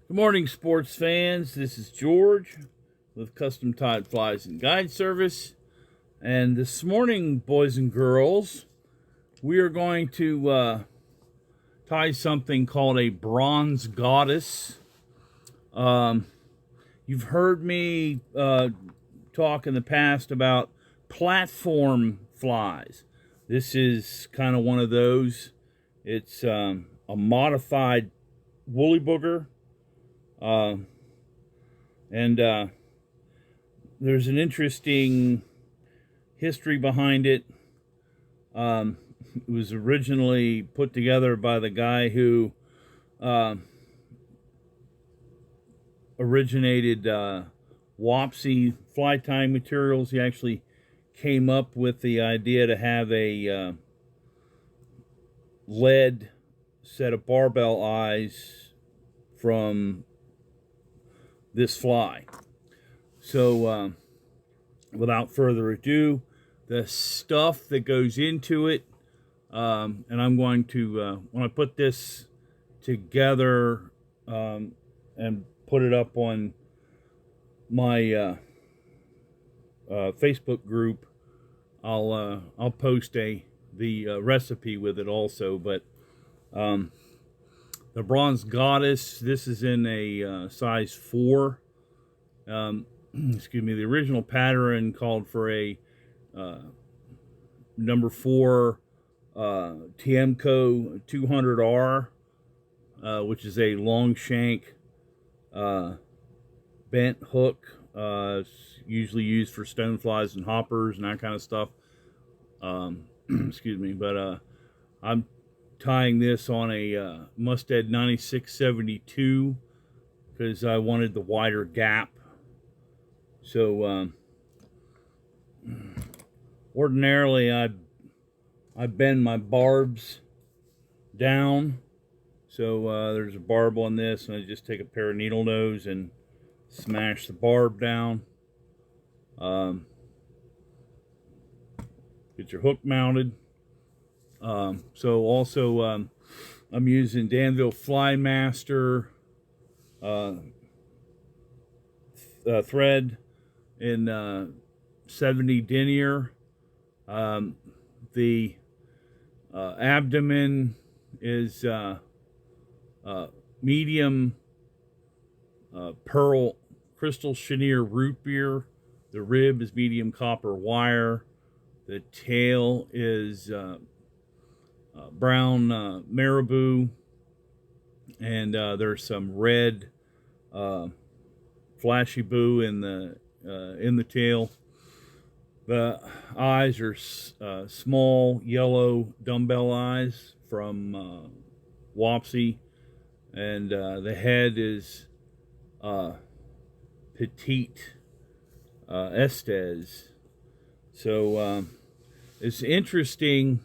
Good morning, sports fans. This is George with Custom Tied Flies and Guide Service. And this morning, boys and girls, we are going to tie something called a Bronze Goddess. You've heard me talk in the past about platform flies. This is kind of one of those. It's a modified woolly booger. There's an interesting history behind it. It was originally put together by the guy who originated Wapsi fly tying materials. He actually came up with the idea to have a lead set of barbell eyes from this fly. So without further ado, the stuff that goes into it, and I'm going to when I put this together and put it up on my Facebook group, I'll post the recipe with it also. But the Bronze Goddess, this is in a size 4. Excuse me, the original pattern called for a number 4 Tiemco 200R, which is a long shank bent hook. It's usually used for stoneflies and hoppers and that kind of stuff. Excuse me, but I'm tying this on a Mustad 9672 because I wanted the wider gap. So ordinarily I bend my barbs down. So there's a barb on this, and I just take a pair of needle nose and smash the barb down. Get your hook mounted. So also I'm using Danville Flymaster thread in 70 denier. The abdomen is medium pearl crystal Chenille Rootbeer. The rib is medium copper wire. The tail is brown marabou, and there's some red Flashabou in the tail. The eyes are small yellow dumbbell eyes from Wapsi, and the head is petite Estes. So it's interesting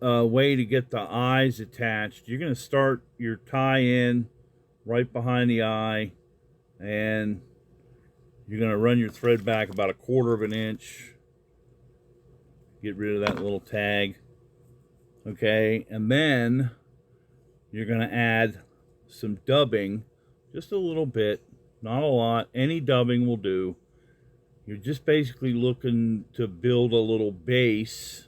way to get the eyes attached. You're going to start your tie in right behind the eye, and you're going to run your thread back about 1/4 of an inch. Get rid of that little tag. Okay, and then you're going to add some dubbing, just a little bit, not a lot. Any dubbing will do. You're just basically looking to build a little base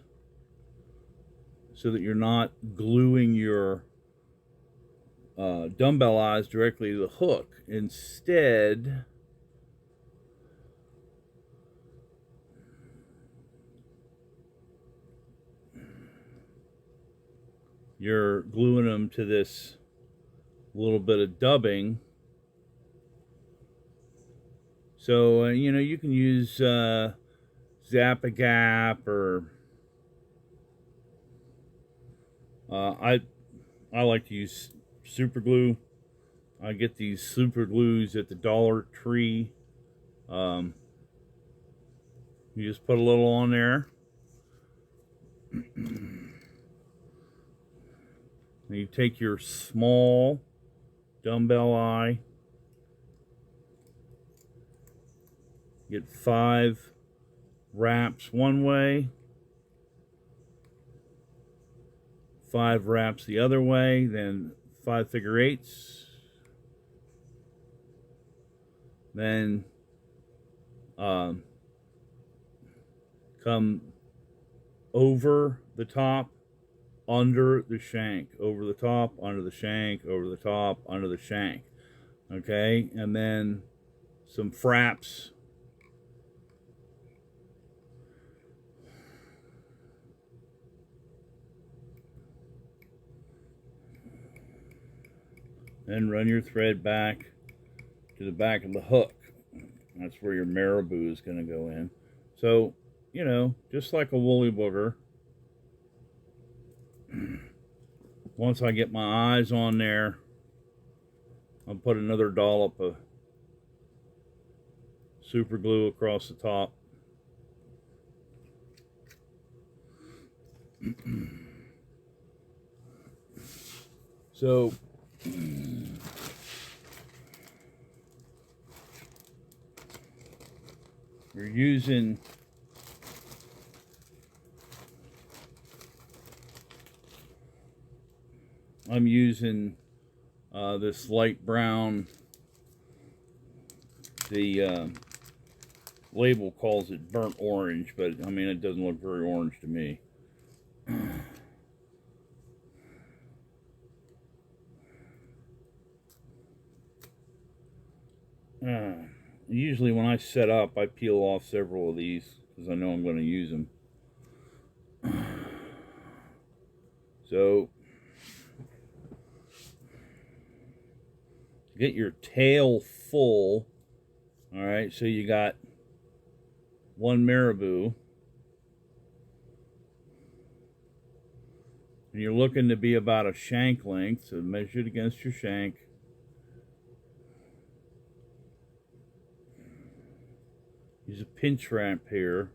so that you're not gluing your dumbbell eyes directly to the hook. Instead, you're gluing them to this little bit of dubbing. So, you know, you can use Zap-A-Gap, or I like to use super glue. I get these super glues at the Dollar Tree. You just put a little on there. And you take your small dumbbell eye, get 5 wraps one way, 5 wraps the other way, then 5 figure-8s, then come over the top, under the shank, over the top, under the shank, over the top, under the shank. Okay, and then some fraps. Then run your thread back to the back of the hook. That's where your marabou is going to go in. So, you know, just like a woolly booger. Once I get my eyes on there, I'll put another dollop of super glue across the top. So we're using I'm using this light brown. The label calls it burnt orange, but I mean, it doesn't look very orange to me. Usually when I set up, I peel off several of these because I know I'm going to use them. So get your tail full. All right, so you got one marabou, and you're looking to be about a shank length, so measure it against your shank. Use a pinch wrap here.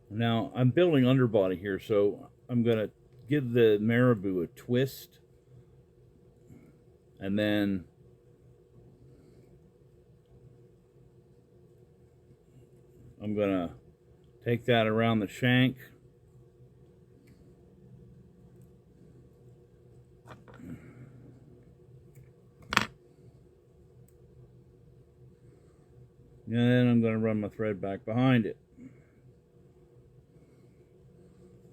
Now, I'm building underbody here, so I'm going to give the marabou a twist. And then I'm going to take that around the shank. And then I'm going to run my thread back behind it.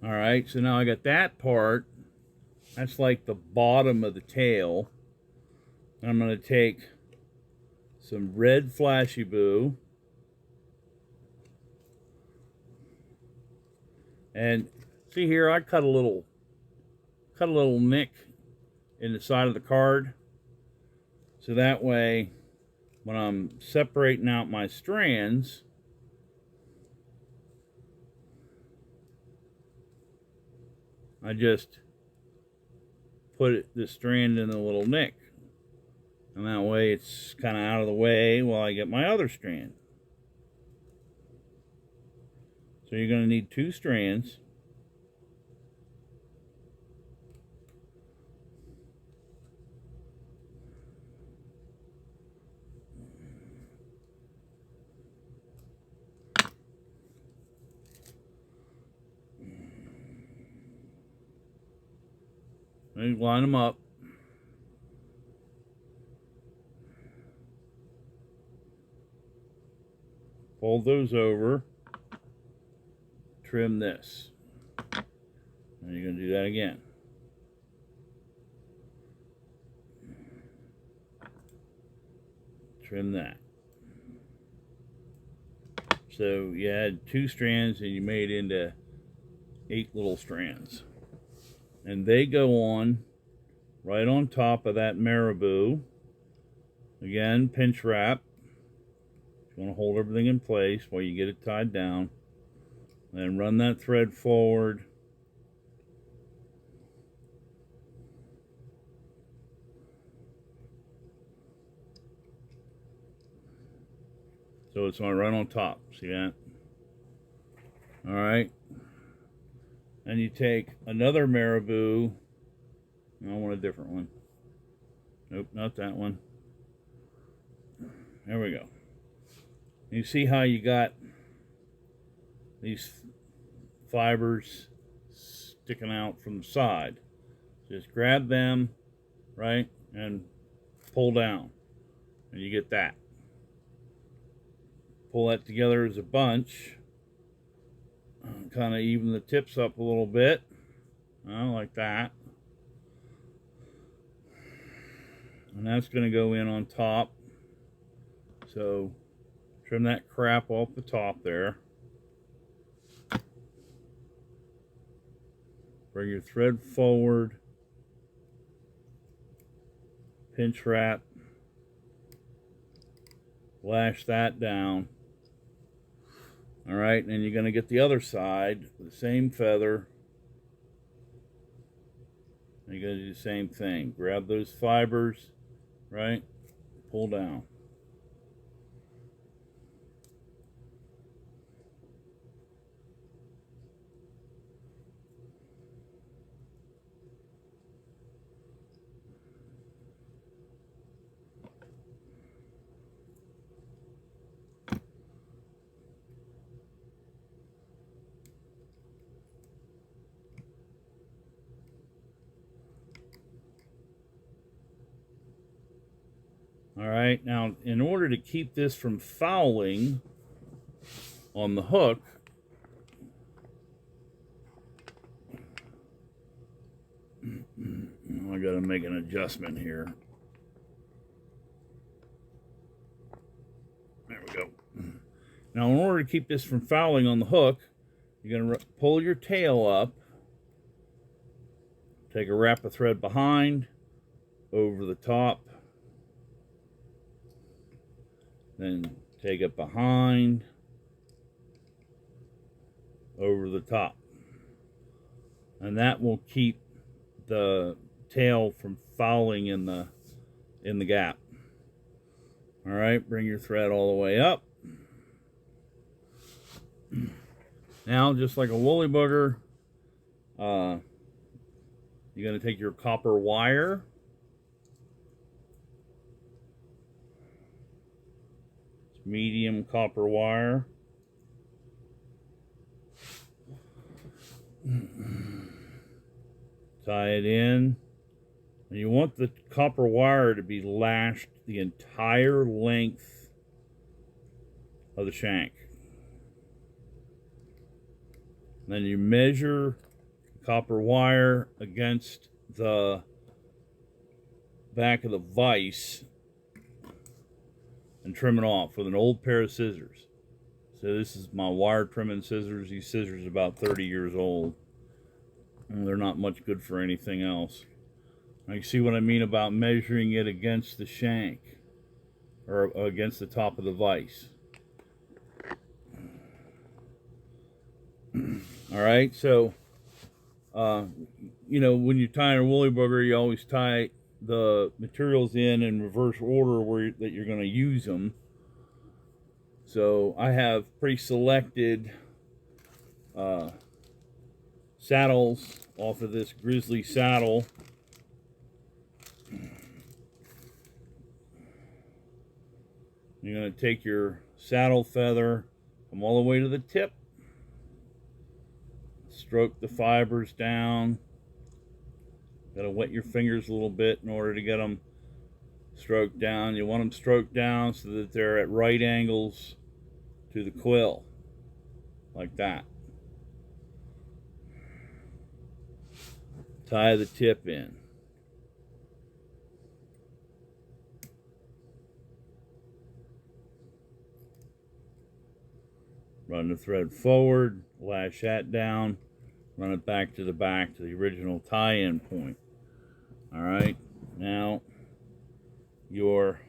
All right, so now I got that part. That's like the bottom of the tail. And I'm going to take some red Flashabou. And see here, I cut a little nick in the side of the card. So that way, when I'm separating out my strands, I just put the strand in a little nick. And that way it's kind of out of the way while I get my other strand. So you're going to need 2 strands. And line them up. Fold those over. Trim this. And you're going to do that again. Trim that. So you had 2 strands and you made into 8 little strands. And they go on right on top of that marabou. Again, pinch wrap. You want to hold everything in place while you get it tied down. Then run that thread forward. So it's on right on top. See that? All right. And you take another marabou. I want a different one. Nope, not that one. There we go. You see how you got these fibers sticking out from the side. Just grab them, right, and pull down, and you get that. Pull that together as a bunch. Kind of even the tips up a little bit, like that. And that's going to go in on top. So trim that crap off the top there. Bring your thread forward. Pinch wrap. Lash that down. All right, and then you're going to get the other side, the same feather. And you're going to do the same thing. Grab those fibers, right? Pull down. All right, now in order to keep this from fouling on the hook, I gotta make an adjustment here. There we go. Now in order to keep this from fouling on the hook, you're gonna pull your tail up, take a wrap of thread behind, over the top, then take it behind, over the top. And that will keep the tail from fouling in the gap. All right, bring your thread all the way up. Now, just like a woolly booger, you're going to take your copper wire, medium copper wire, tie it in, and you want the copper wire to be lashed the entire length of the shank. Then you measure copper wire against the back of the vise and trim it off with an old pair of scissors. So this is my wire trimming scissors. These scissors are about 30 years old. And they're not much good for anything else. Now you see what I mean about measuring it against the shank, or against the top of the vise. All right, so you know, when you're tying a woolly booger, you always tie the materials in reverse order that you're going to use them. So I have pre-selected saddles off of this Grizzly saddle. You're going to take your saddle feather, come all the way to the tip, stroke the fibers down. Got to wet your fingers a little bit in order to get them stroked down. You want them stroked down so that they're at right angles to the quill, like that. Tie the tip in. Run the thread forward, lash that down, run it back to the original tie-in point. All right, now your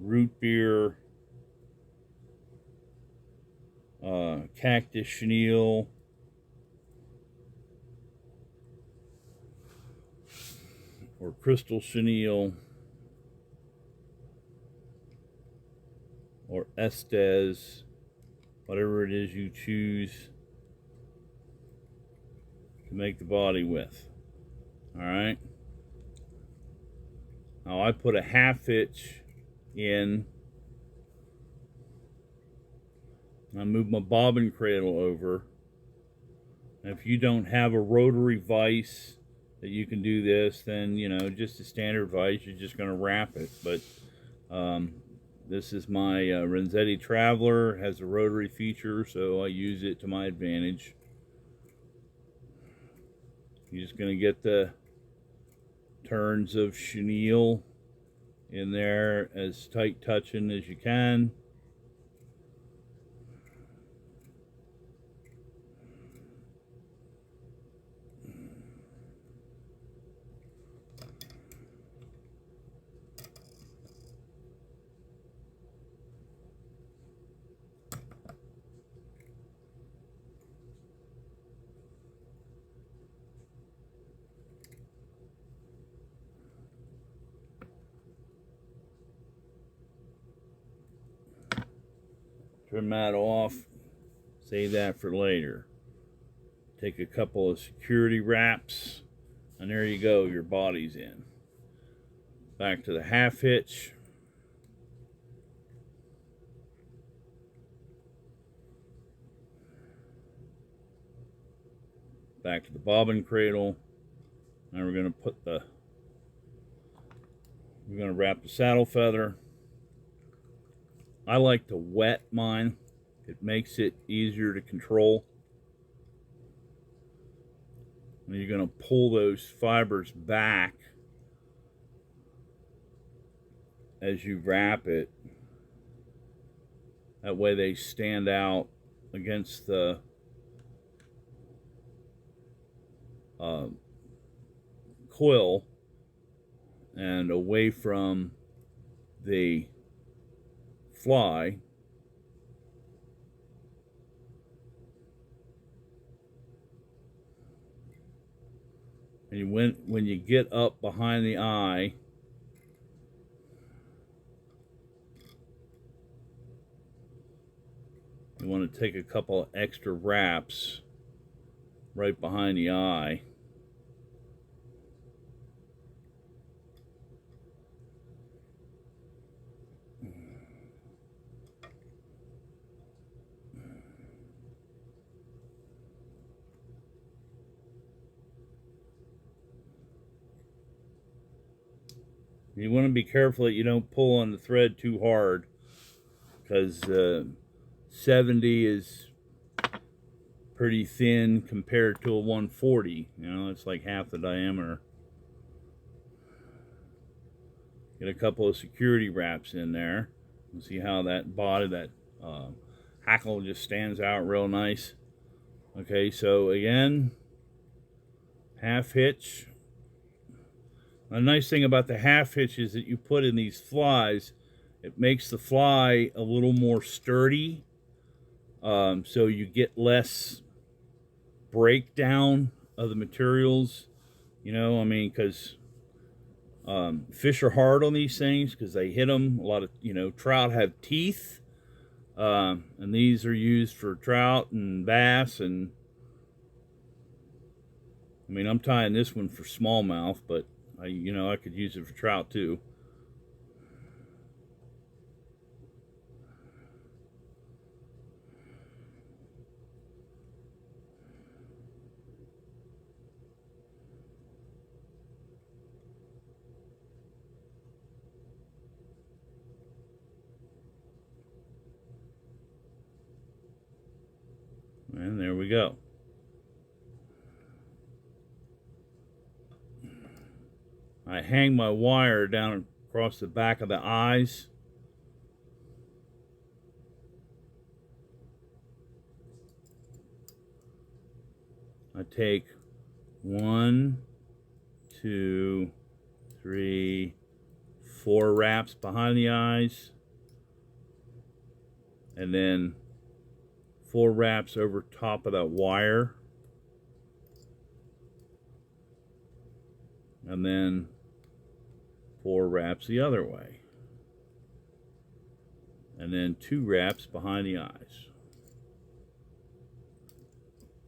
Rootbeer cactus chenille or crystal chenille or Estes, whatever it is you choose to make the body with. All right. Now I put a 1/2 inch in. I move my bobbin cradle over. If you don't have a rotary vise that you can do this, then, you know, just a standard vise, you're just going to wrap it. But this is my Renzetti Traveler, has a rotary feature, so I use it to my advantage. You're just going to get the turns of chenille in there as tight touching as you can. Trim that off, save that for later. Take a couple of security wraps, and there you go, your body's in. Back to the half hitch. Back to the bobbin cradle. Now we're going to wrap the saddle feather. I like to wet mine. It makes it easier to control. And you're going to pull those fibers back as you wrap it. That way they stand out against the coil and away from the fly. And when you get up behind the eye, you want to take a couple of extra wraps right behind the eye. You want to be careful that you don't pull on the thread too hard, because 70 is pretty thin compared to a 140. You know, it's like half the diameter. Get a couple of security wraps in there. And see how that body, that hackle just stands out real nice. Okay, so again, half hitch. The nice thing about the half hitch is that you put in these flies, it makes the fly a little more sturdy, so you get less breakdown of the materials. You know, I mean, because fish are hard on these things because they hit them. A lot of, you know, trout have teeth, and these are used for trout and bass. And I mean, I'm tying this one for smallmouth, but you know, I could use it for trout too. And there we go. I hang my wire down across the back of the eyes. I take 1, 2, 3, 4 wraps behind the eyes, and then 4 wraps over top of that wire, and then 4 wraps the other way, and then 2 wraps behind the eyes.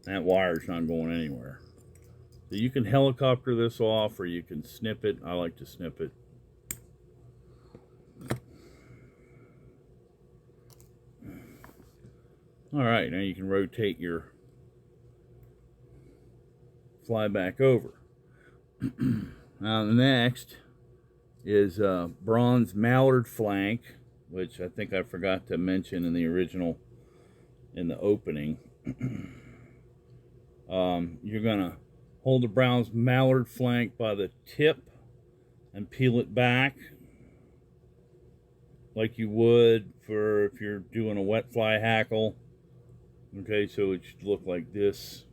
That wire's not going anywhere. So you can helicopter this off, or you can snip it. I like to snip it. All right, now you can rotate your fly back over. Now the next is bronze mallard flank, which I think I forgot to mention in the original, in the opening. You're gonna hold the bronze mallard flank by the tip and peel it back like you would for if you're doing a wet fly hackle. Okay, so it should look like this.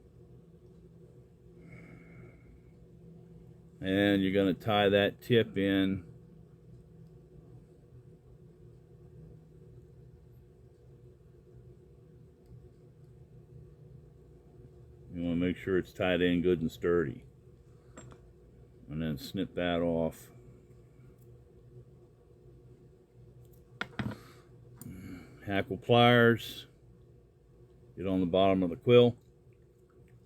And you're going to tie that tip in. You want to make sure it's tied in good and sturdy. And then snip that off. Hackle pliers. Get on the bottom of the quill.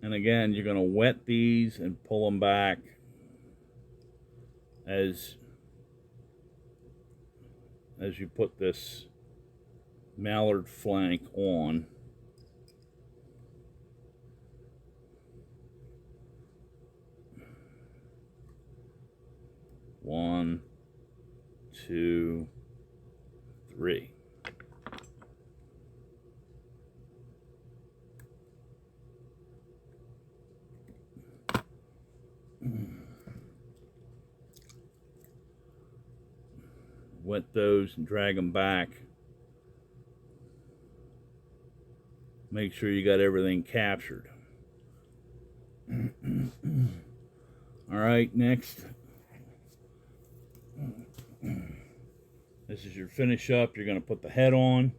And again, you're going to wet these and pull them back as you put this mallard flank on. One, two, three. Wet those and drag them back. Make sure you got everything captured. All right, next. This is your finish up. You're going to put the head on.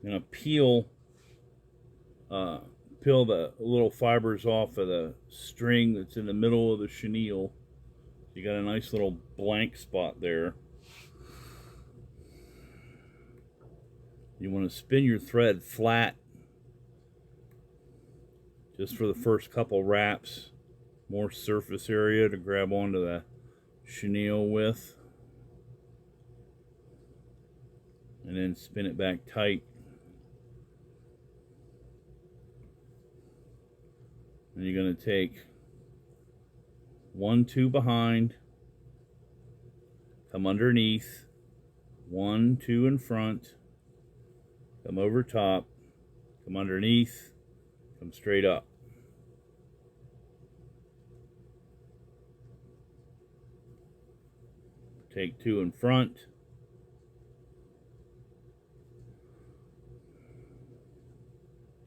You're going to peel the little fibers off of the string that's in the middle of the chenille. You got a nice little blank spot there. You want to spin your thread flat just for the first couple wraps. More surface area to grab onto the chenille with. And then spin it back tight. And you're going to take 1, 2 behind, come underneath, 1, 2 in front, come over top, come underneath, come straight up. Take 2 in front,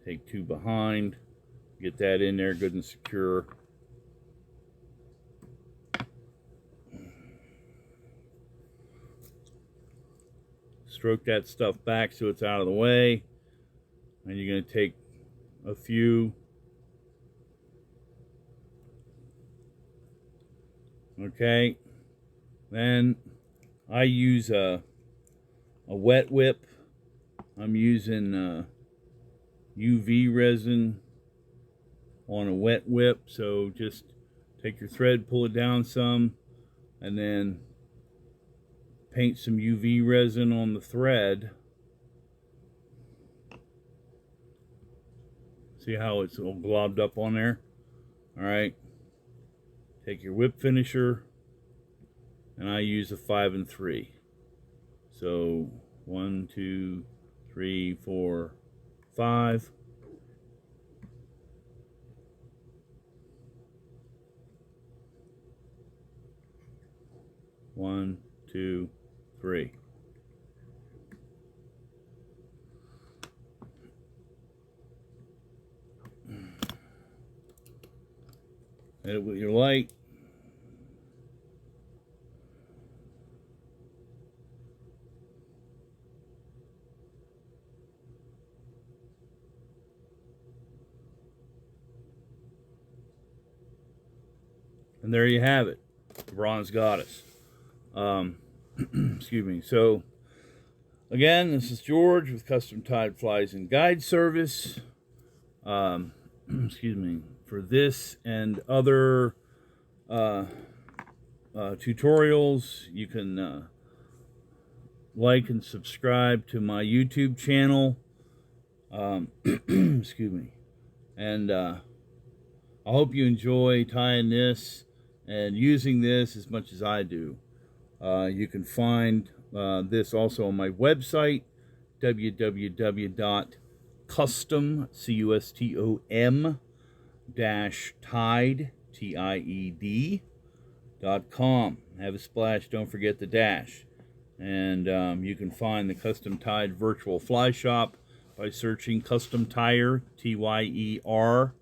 take 2 behind, get that in there good and secure. Stroke that stuff back so it's out of the way, and you're going to take a few. Okay, then I use a wet whip. I'm using UV resin on a wet whip, so just take your thread, pull it down some, and then paint some UV resin on the thread. See how it's all globbed up on there? Alright. Take your whip finisher, and I use a 5 and 3. So 1, 2, 3, 4, 5. One, 2, 3. Hit it with your light. And there you have it, Bronze Goddess. Excuse me. So, again, this is George with Custom Tied Flies and Guide Service. Excuse me. For this and other tutorials, you can like and subscribe to my YouTube channel. Excuse me. And I hope you enjoy tying this and using this as much as I do. You can find this also on my website, www.custom, C-U-S-T-O-M, -tied, TIED.com. Have a splash, don't forget the dash. And you can find the Custom Tied Virtual Fly Shop by searching Custom Tyer, TYER02.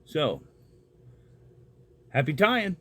So, happy tying!